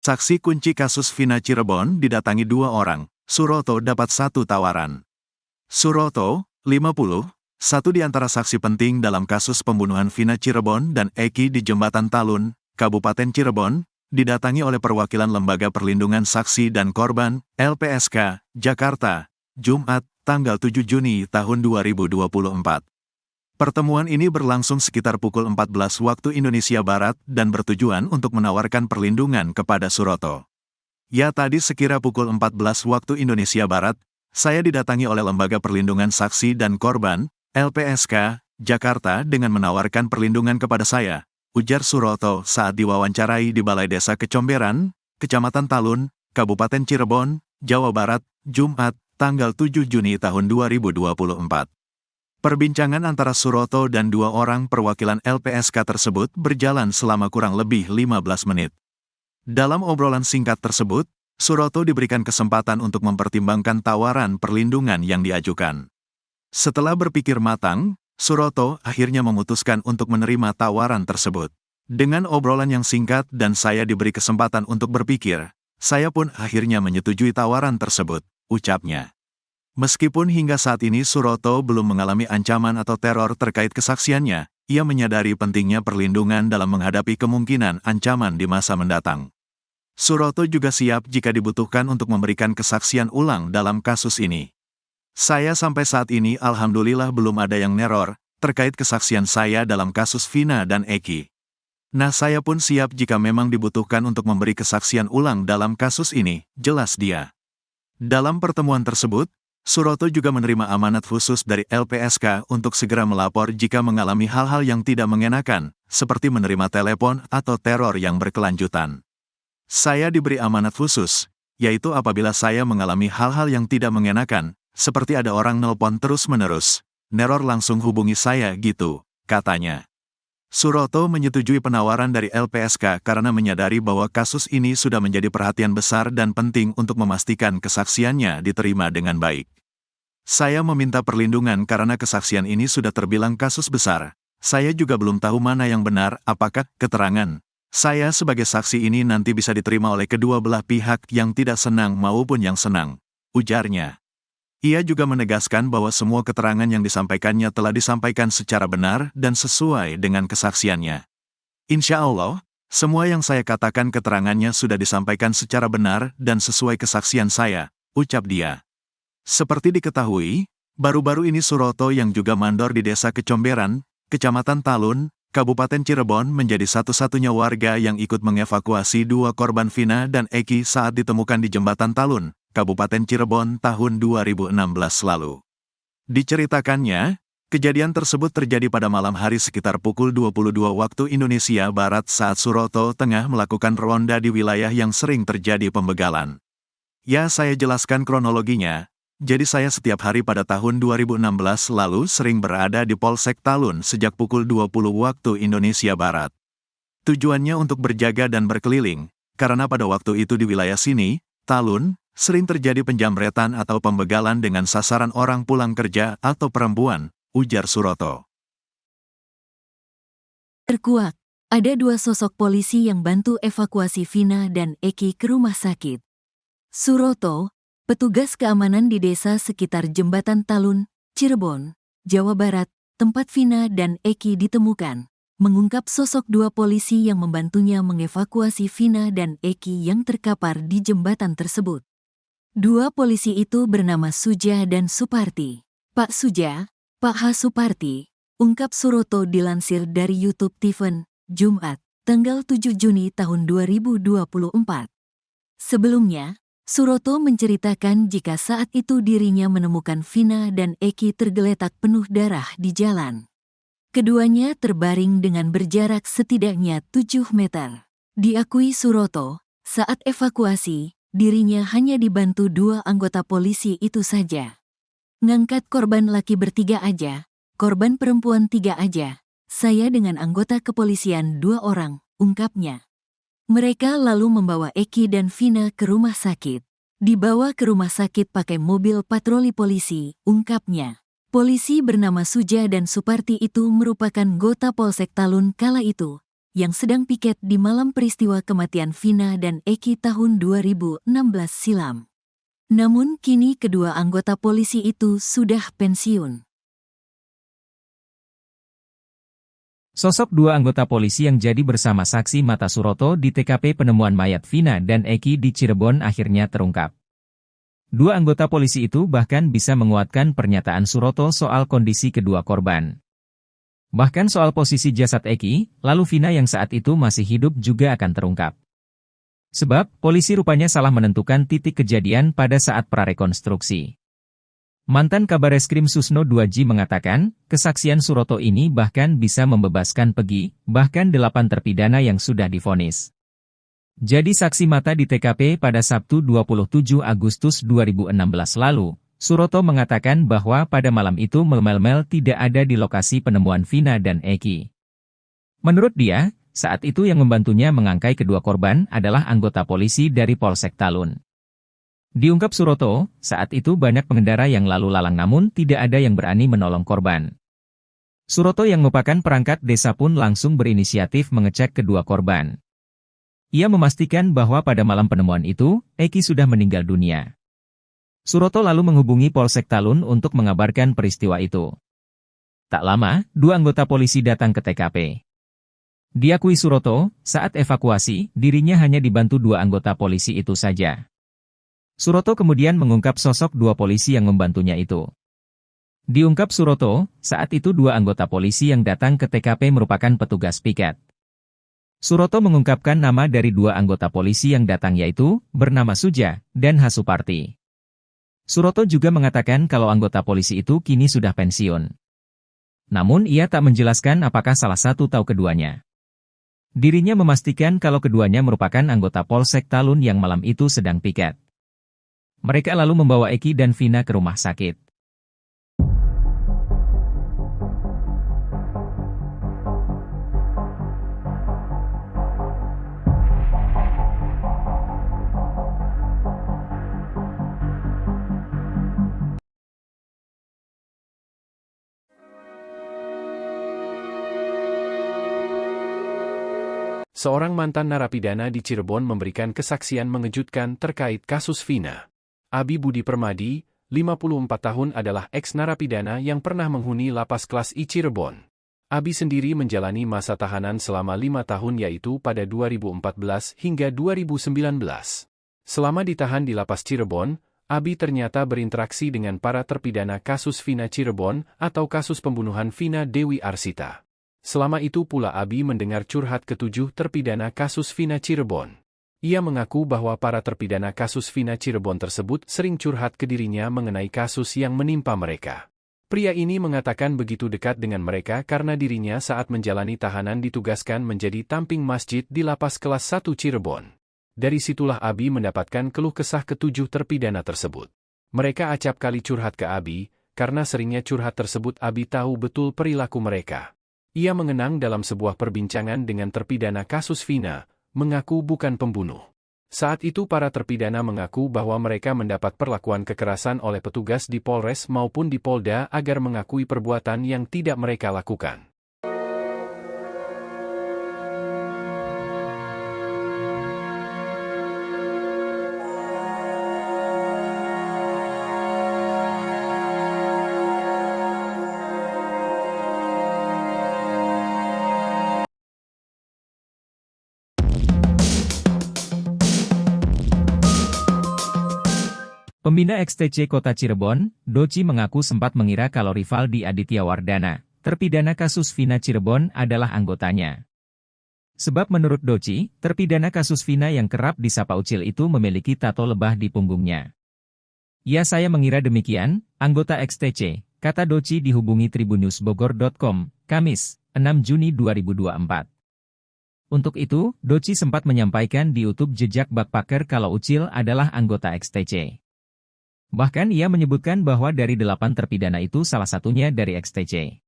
Saksi kunci kasus Vina Cirebon didatangi 2 orang, Suroto dapat 1 tawaran. Suroto, 50, satu di antara saksi penting dalam kasus pembunuhan Vina Cirebon dan Eki di Jembatan Talun, Kabupaten Cirebon, didatangi oleh perwakilan Lembaga Perlindungan Saksi dan Korban, LPSK, Jakarta, Jumat, tanggal 7 Juni tahun 2024. Pertemuan ini berlangsung sekitar pukul 14 waktu Indonesia Barat dan bertujuan untuk menawarkan perlindungan kepada Suroto. Ya, tadi sekira pukul 14 waktu Indonesia Barat, saya didatangi oleh Lembaga Perlindungan Saksi dan Korban, LPSK, Jakarta dengan menawarkan perlindungan kepada saya, ujar Suroto saat diwawancarai di Balai Desa Kecomberan, Kecamatan Talun, Kabupaten Cirebon, Jawa Barat, Jumat, tanggal 7 Juni tahun 2024. Perbincangan antara Suroto dan 2 orang perwakilan LPSK tersebut berjalan selama kurang lebih 15 menit. Dalam obrolan singkat tersebut, Suroto diberikan kesempatan untuk mempertimbangkan tawaran perlindungan yang diajukan. Setelah berpikir matang, Suroto akhirnya memutuskan untuk menerima tawaran tersebut. Dengan obrolan yang singkat dan saya diberi kesempatan untuk berpikir, saya pun akhirnya menyetujui tawaran tersebut, ucapnya. Meskipun hingga saat ini Suroto belum mengalami ancaman atau teror terkait kesaksiannya, ia menyadari pentingnya perlindungan dalam menghadapi kemungkinan ancaman di masa mendatang. Suroto juga siap jika dibutuhkan untuk memberikan kesaksian ulang dalam kasus ini. Saya sampai saat ini alhamdulillah belum ada yang neror terkait kesaksian saya dalam kasus Vina dan Eki. Nah, saya pun siap jika memang dibutuhkan untuk memberi kesaksian ulang dalam kasus ini, jelas dia. Dalam pertemuan tersebut, Suroto juga menerima amanat khusus dari LPSK untuk segera melapor jika mengalami hal-hal yang tidak mengenakan, seperti menerima telepon atau teror yang berkelanjutan. Saya diberi amanat khusus, yaitu apabila saya mengalami hal-hal yang tidak mengenakan, seperti ada orang nelpon terus-menerus, neror langsung hubungi saya gitu, katanya. Suroto menyetujui penawaran dari LPSK karena menyadari bahwa kasus ini sudah menjadi perhatian besar dan penting untuk memastikan kesaksiannya diterima dengan baik. Saya meminta perlindungan karena kesaksian ini sudah terbilang kasus besar. Saya juga belum tahu mana yang benar, apakah keterangan saya sebagai saksi ini nanti bisa diterima oleh kedua belah pihak yang tidak senang maupun yang senang, ujarnya. Ia juga menegaskan bahwa semua keterangan yang disampaikannya telah disampaikan secara benar dan sesuai dengan kesaksiannya. Insya Allah, semua yang saya katakan keterangannya sudah disampaikan secara benar dan sesuai kesaksian saya, ucap dia. Seperti diketahui, baru-baru ini Suroto yang juga mandor di Desa Kecomberan, Kecamatan Talun, Kabupaten Cirebon menjadi satu-satunya warga yang ikut mengevakuasi 2 korban Vina dan Eki saat ditemukan di Jembatan Talun, Kabupaten Cirebon tahun 2016 lalu. Diceritakannya, kejadian tersebut terjadi pada malam hari sekitar pukul 22 waktu Indonesia Barat saat Suroto tengah melakukan ronda di wilayah yang sering terjadi pembegalan. Ya, saya jelaskan kronologinya. Jadi saya setiap hari pada tahun 2016 lalu sering berada di Polsek Talun sejak pukul 20 waktu Indonesia Barat. Tujuannya untuk berjaga dan berkeliling, karena pada waktu itu di wilayah sini, Talun, sering terjadi penjamretan atau pembegalan dengan sasaran orang pulang kerja atau perempuan, ujar Suroto. Terkuak, ada 2 sosok polisi yang bantu evakuasi Vina dan Eki ke rumah sakit. Suroto, petugas keamanan di desa sekitar Jembatan Talun, Cirebon, Jawa Barat, tempat Vina dan Eki ditemukan, mengungkap sosok 2 polisi yang membantunya mengevakuasi Vina dan Eki yang terkapar di jembatan tersebut. 2 polisi itu bernama Suja dan Suparti. Pak Suja, Pak H. Suparti, ungkap Suroto dilansir dari YouTube Tiven, Jumat, tanggal 7 Juni tahun 2024. Sebelumnya, Suroto menceritakan jika saat itu dirinya menemukan Vina dan Eki tergeletak penuh darah di jalan. Keduanya terbaring dengan berjarak setidaknya 7 meter. Diakui Suroto, saat evakuasi, dirinya hanya dibantu 2 anggota polisi itu saja. Ngangkat korban laki bertiga aja, korban perempuan 3 aja, saya dengan anggota kepolisian 2 orang, ungkapnya. Mereka lalu membawa Eki dan Vina ke rumah sakit. Dibawa ke rumah sakit pakai mobil patroli polisi, ungkapnya. Polisi bernama Suja dan Suparti itu merupakan anggota Polsek Talun kala itu. yang sedang piket di malam peristiwa kematian Vina dan Eki tahun 2016 silam. Namun kini kedua anggota polisi itu sudah pensiun. Sosok dua anggota polisi yang jadi bersama saksi mata Suroto di TKP penemuan mayat Vina dan Eki di Cirebon akhirnya terungkap. Dua anggota polisi itu bahkan bisa menguatkan pernyataan Suroto soal kondisi kedua korban. Bahkan soal posisi jasad Eki, lalu Vina yang saat itu masih hidup juga akan terungkap. Sebab, polisi rupanya salah menentukan titik kejadian pada saat prarekonstruksi. Mantan Kabareskrim Susno 2J mengatakan, kesaksian Suroto ini bahkan bisa membebaskan Pegi, bahkan 8 terpidana yang sudah divonis. Jadi saksi mata di TKP pada Sabtu 27 Agustus 2016 lalu, Suroto mengatakan bahwa pada malam itu Mel tidak ada di lokasi penemuan Vina dan Eki. Menurut dia, saat itu yang membantunya mengangkai kedua korban adalah anggota polisi dari Polsek Talun. Diungkap Suroto, saat itu banyak pengendara yang lalu lalang namun tidak ada yang berani menolong korban. Suroto yang merupakan perangkat desa pun langsung berinisiatif mengecek kedua korban. Ia memastikan bahwa pada malam penemuan itu, Eki sudah meninggal dunia. Suroto lalu menghubungi Polsek Talun untuk mengabarkan peristiwa itu. Tak lama, dua anggota polisi datang ke TKP. Diakui Suroto, saat evakuasi, dirinya hanya dibantu dua anggota polisi itu saja. Suroto kemudian mengungkap sosok dua polisi yang membantunya itu. Diungkap Suroto, saat itu dua anggota polisi yang datang ke TKP merupakan petugas piket. Suroto mengungkapkan nama dari dua anggota polisi yang datang yaitu, bernama Suja, dan Hasuparti. Suroto juga mengatakan kalau anggota polisi itu kini sudah pensiun. Namun ia tak menjelaskan apakah salah satu atau keduanya. Dirinya memastikan kalau keduanya merupakan anggota Polsek Talun yang malam itu sedang piket. Mereka lalu membawa Eki dan Vina ke rumah sakit. Seorang mantan narapidana di Cirebon memberikan kesaksian mengejutkan terkait kasus Vina. Abi Budi Permadi, 54 tahun adalah eks-narapidana yang pernah menghuni lapas kelas I Cirebon. Abi sendiri menjalani masa tahanan selama 5 tahun yaitu pada 2014 hingga 2019. Selama ditahan di lapas Cirebon, Abi ternyata berinteraksi dengan para terpidana kasus Vina Cirebon atau kasus pembunuhan Vina Dewi Arsita. Selama itu pula Abi mendengar curhat ketujuh terpidana kasus Vina Cirebon. Ia mengaku bahwa para terpidana kasus Vina Cirebon tersebut sering curhat ke dirinya mengenai kasus yang menimpa mereka. Pria ini mengatakan begitu dekat dengan mereka karena dirinya saat menjalani tahanan ditugaskan menjadi tamping masjid di lapas kelas 1 Cirebon. Dari situlah Abi mendapatkan keluh kesah ketujuh terpidana tersebut. Mereka acap kali curhat ke Abi, karena seringnya curhat tersebut Abi tahu betul perilaku mereka. Ia mengenang dalam sebuah perbincangan dengan terpidana kasus Vina, mengaku bukan pembunuh. Saat itu para terpidana mengaku bahwa mereka mendapat perlakuan kekerasan oleh petugas di Polres maupun di Polda agar mengakui perbuatan yang tidak mereka lakukan. Pembina XTC Kota Cirebon, Doci mengaku sempat mengira kalau Rivaldi Aditya Wardana, terpidana kasus Vina Cirebon adalah anggotanya. Sebab menurut Doci, terpidana kasus Vina yang kerap disapa Ucil itu memiliki tato lebah di punggungnya. Ya saya mengira demikian, anggota XTC, kata Doci dihubungi tribunnewsbogor.com, Kamis, 6 Juni 2024. Untuk itu, Doci sempat menyampaikan di YouTube jejak Backpacker kalau Ucil adalah anggota XTC. Bahkan ia menyebutkan bahwa dari 8 terpidana itu salah satunya dari XTC.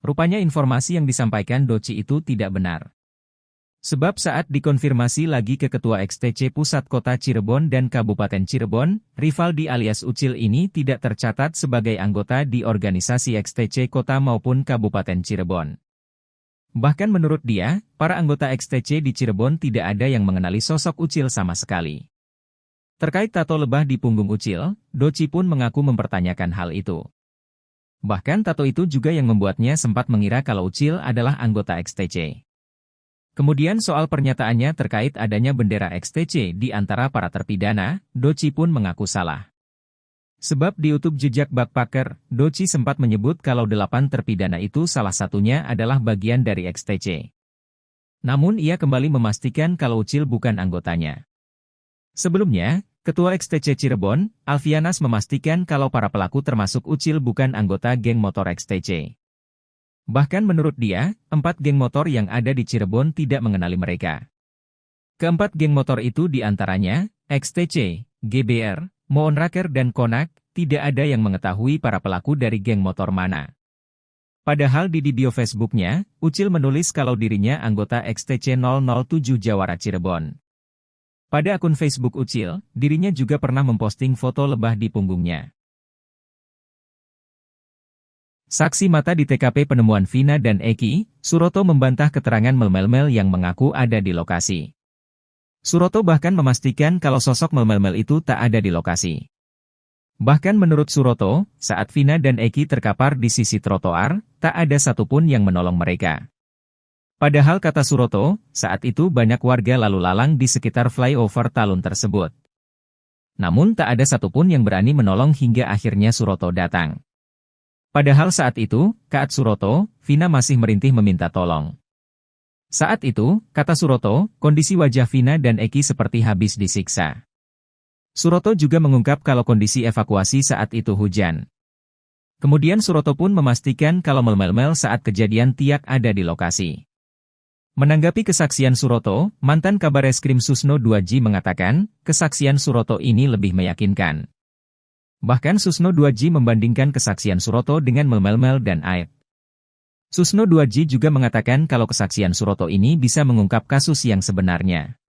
Rupanya informasi yang disampaikan Doci itu tidak benar. Sebab saat dikonfirmasi lagi ke Ketua XTC Pusat Kota Cirebon dan Kabupaten Cirebon, Rivaldi alias Ucil ini tidak tercatat sebagai anggota di organisasi XTC Kota maupun Kabupaten Cirebon. Bahkan menurut dia, para anggota XTC di Cirebon tidak ada yang mengenali sosok Ucil sama sekali. Terkait tato lebah di punggung Ucil, Doci pun mengaku mempertanyakan hal itu. Bahkan tato itu juga yang membuatnya sempat mengira kalau Ucil adalah anggota XTC. Kemudian soal pernyataannya terkait adanya bendera XTC di antara para terpidana, Doci pun mengaku salah. Sebab di YouTube Jejak Backpacker, Doci sempat menyebut kalau 8 terpidana itu salah satunya adalah bagian dari XTC. Namun ia kembali memastikan kalau Ucil bukan anggotanya. Sebelumnya, Ketua XTC Cirebon, Alfianas memastikan kalau para pelaku termasuk Ucil bukan anggota geng motor XTC. Bahkan menurut dia, 4 geng motor yang ada di Cirebon tidak mengenali mereka. Keempat geng motor itu diantaranya, XTC, GBR, Moonraker dan Konak, tidak ada yang mengetahui para pelaku dari geng motor mana. Padahal di bio Facebooknya, Ucil menulis kalau dirinya anggota XTC 007 Jawara Cirebon. Pada akun Facebook Ucil, dirinya juga pernah memposting foto lebah di punggungnya. Saksi mata di TKP penemuan Vina dan Eki, Suroto membantah keterangan mel-mel yang mengaku ada di lokasi. Suroto bahkan memastikan kalau sosok mel-mel itu tak ada di lokasi. Bahkan menurut Suroto, saat Vina dan Eki terkapar di sisi trotoar, tak ada satupun yang menolong mereka. Padahal kata Suroto, saat itu banyak warga lalu lalang di sekitar flyover Talun tersebut. Namun tak ada satupun yang berani menolong hingga akhirnya Suroto datang. Padahal saat itu, kata Suroto, Vina masih merintih meminta tolong. Saat itu, kata Suroto, kondisi wajah Vina dan Eki seperti habis disiksa. Suroto juga mengungkap kalau kondisi evakuasi saat itu hujan. Kemudian Suroto pun memastikan kalau mel-mel saat kejadian tiak ada di lokasi. Menanggapi kesaksian Suroto, mantan Kabareskrim Susno 2J mengatakan, kesaksian Suroto ini lebih meyakinkan. Bahkan Susno 2J membandingkan kesaksian Suroto dengan mel-mel dan Aib. Susno 2J juga mengatakan kalau kesaksian Suroto ini bisa mengungkap kasus yang sebenarnya.